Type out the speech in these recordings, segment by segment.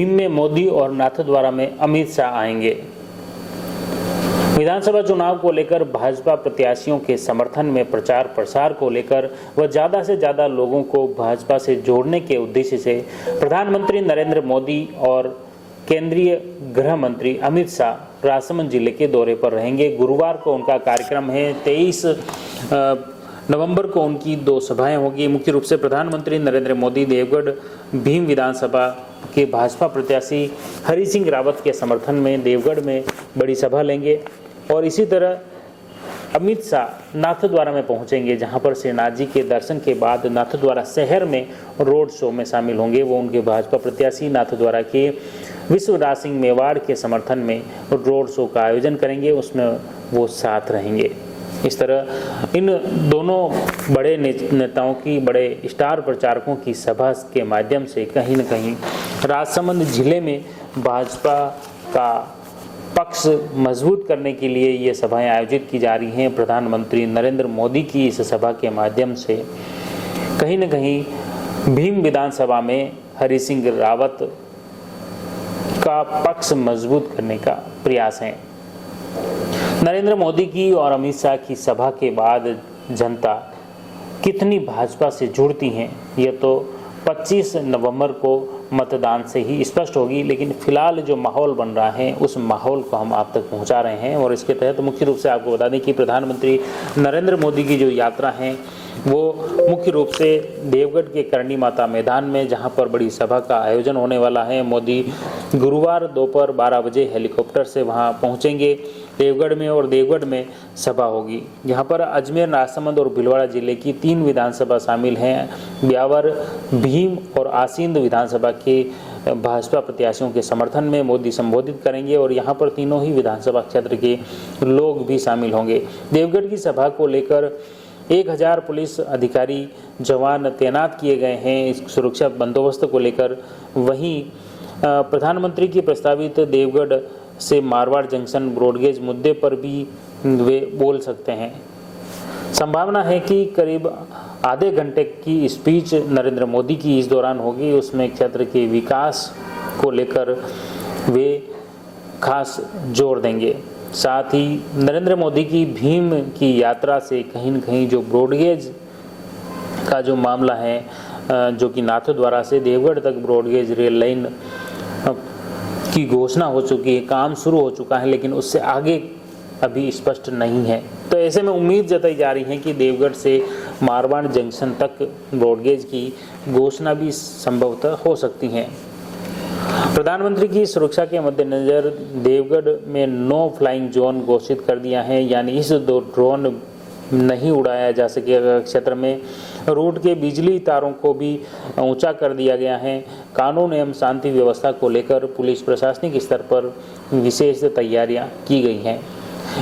भीम में मोदी और नाथद्वारा में अमित शाह आएंगे। विधानसभा चुनाव को लेकर भाजपा प्रत्याशियों के समर्थन में प्रचार प्रसार को लेकर व ज्यादा से ज्यादा लोगों को भाजपा से जोड़ने के उद्देश्य से प्रधानमंत्री नरेंद्र मोदी और केंद्रीय गृह मंत्री अमित शाह राजसमंद जिले के दौरे पर रहेंगे। गुरुवार को उनका कार्यक्रम है। 23 नवंबर को उनकी 2 सभाएं होगी। मुख्य रूप से प्रधानमंत्री नरेंद्र मोदी देवगढ़ भीम विधानसभा के भाजपा प्रत्याशी हरि सिंह रावत के समर्थन में देवगढ़ में बड़ी सभा लेंगे और इसी तरह अमित शाह नाथद्वारा में पहुंचेंगे, जहां पर श्रीनाथ जी के दर्शन के बाद नाथद्वारा शहर में रोड शो में शामिल होंगे। वो उनके भाजपा प्रत्याशी नाथद्वारा के विश्वराज सिंह मेवाड़ के समर्थन में रोड शो का आयोजन करेंगे, उसमें वो साथ रहेंगे। इस तरह इन दोनों बड़े नेताओं की, बड़े स्टार प्रचारकों की सभा के माध्यम से कहीं न कहीं राजसमंद जिले में भाजपा का पक्ष मजबूत करने के लिए ये सभाएं आयोजित की जा रही हैं। प्रधानमंत्री नरेंद्र मोदी की इस सभा के माध्यम से कहीं न कहीं भीम विधानसभा में हरि सिंह रावत का पक्ष मजबूत करने का प्रयास है। नरेंद्र मोदी की और अमित शाह की सभा के बाद जनता कितनी भाजपा से जुड़ती हैं, यह तो 25 नवंबर को मतदान से ही स्पष्ट होगी। लेकिन फिलहाल जो माहौल बन रहा है उस माहौल को हम आप तक पहुंचा रहे हैं और इसके तहत मुख्य रूप से आपको बता दें कि प्रधानमंत्री नरेंद्र मोदी की जो यात्रा है वो मुख्य रूप से देवगढ़ के करणी माता मैदान में, जहां पर बड़ी सभा का आयोजन होने वाला है। मोदी गुरुवार दोपहर 12 बजे हेलीकॉप्टर से वहां पहुंचेंगे देवगढ़ में और देवगढ़ में सभा होगी। यहाँ पर अजमेर, राजसमंद और भीलवाड़ा जिले की 3 विधानसभा शामिल हैं। ब्यावर, भीम और आसींद विधानसभा के भाजपा प्रत्याशियों के समर्थन में मोदी संबोधित करेंगे और यहाँ पर तीनों ही विधानसभा क्षेत्र के लोग भी शामिल होंगे। देवगढ़ की सभा को लेकर 1000 पुलिस अधिकारी जवान तैनात किए गए हैं इस सुरक्षा बंदोबस्त को लेकर। वहीं प्रधानमंत्री की प्रस्तावित देवगढ़ से मारवाड़ जंक्शन ब्रॉडगेज मुद्दे पर भी वे बोल सकते हैं। संभावना है कि करीब आधे घंटे की स्पीच नरेंद्र मोदी की इस दौरान होगी, उसमें क्षेत्र के विकास को लेकर वे खास जोर देंगे। साथ ही नरेंद्र मोदी की भीम की यात्रा से कहीं न कहीं जो ब्रॉडगेज का जो मामला है, जो कि नाथद्वारा से देवगढ़ तक ब्रॉडगेज रेल लाइन की घोषणा हो चुकी है, काम शुरू हो चुका है, लेकिन उससे आगे अभी स्पष्ट नहीं है। तो ऐसे में उम्मीद जताई जा रही है कि देवगढ़ से मारवाड़ जंक्शन तक ब्रॉडगेज की घोषणा भी संभवतः हो सकती है। प्रधानमंत्री की सुरक्षा के मद्देनजर देवगढ़ में नो फ्लाइंग जोन घोषित कर दिया है, यानी इस 2 ड्रोन नहीं उड़ाया जा सकेगा। क्षेत्र में रोड के बिजली तारों को भी ऊंचा कर दिया गया है। कानून एवं शांति व्यवस्था को लेकर पुलिस प्रशासनिक स्तर पर विशेष तैयारियां की गई हैं।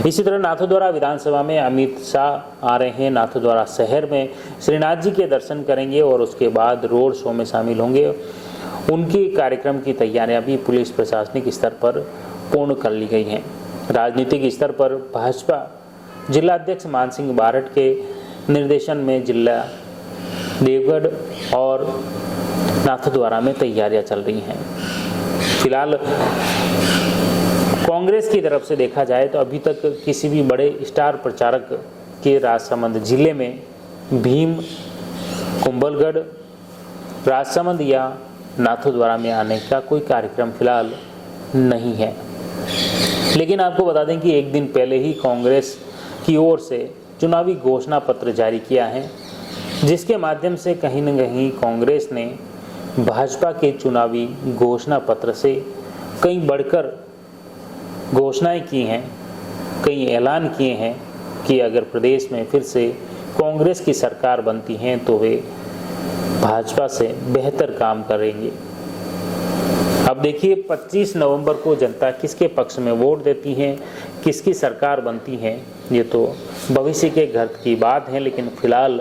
इसी तरह नाथद्वारा विधानसभा में अमित शाह आ रहे हैं। नाथद्वारा शहर में श्रीनाथ जी के दर्शन करेंगे और उसके बाद रोड शो में शामिल होंगे। उनके कार्यक्रम की तैयारियां भी पुलिस प्रशासनिक स्तर पर पूर्ण कर ली गई हैं। राजनीतिक स्तर पर भाजपा जिला अध्यक्ष मान सिंह बारट के निर्देशन में जिला देवगढ़ और नाथद्वारा में तैयारियां चल रही हैं। फिलहाल कांग्रेस की तरफ से देखा जाए तो अभी तक किसी भी बड़े स्टार प्रचारक के राजसमंद जिले में भीम, कुंभलगढ़, राजसमंद या नाथद्वारा में आने का कोई कार्यक्रम फिलहाल नहीं है। लेकिन आपको बता दें कि एक दिन पहले ही कांग्रेस की ओर से चुनावी घोषणा पत्र जारी किया है, जिसके माध्यम से कहीं न कहीं कांग्रेस ने भाजपा के चुनावी घोषणा पत्र से कहीं बढ़कर घोषणाएं की हैं, कई ऐलान किए हैं कि अगर प्रदेश में फिर से कांग्रेस की सरकार बनती है तो वे भाजपा से बेहतर काम करेंगे। अब देखिए 25 नवंबर को जनता किसके पक्ष में वोट देती है, किसकी सरकार बनती है, ये तो भविष्य के घर की बात है। लेकिन फिलहाल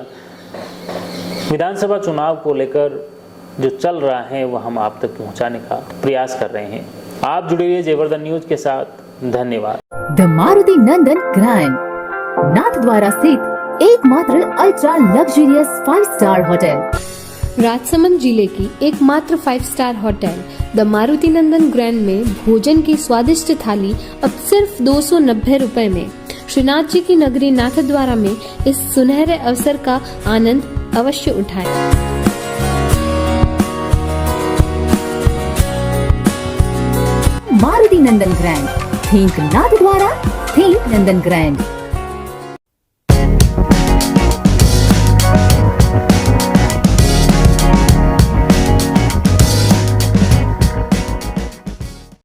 विधानसभा चुनाव को लेकर जो चल रहा है वह हम आप तक पहुंचाने का प्रयास कर रहे हैं। आप जुड़े हुए जयवर्धन न्यूज के साथ। धन्यवाद। The Maruti Nandan grand Nathdwara स्थित एकमात्र ultra luxurious 5 star hotel Rajsamand जिले की एकमात्र 5 star hotel the Maruti Nandan grand में भोजन की स्वादिष्ट थाली अब सिर्फ 290 रुपए में। श्रीनाथ जी की नगरी नाथद्वारा में इस सुनहरे अवसर का आनंद अवश्य उठाएं। मारुति नंदन ग्रैंड, थिंक नाथद्वारा, थिंक नंदन ग्रैंड।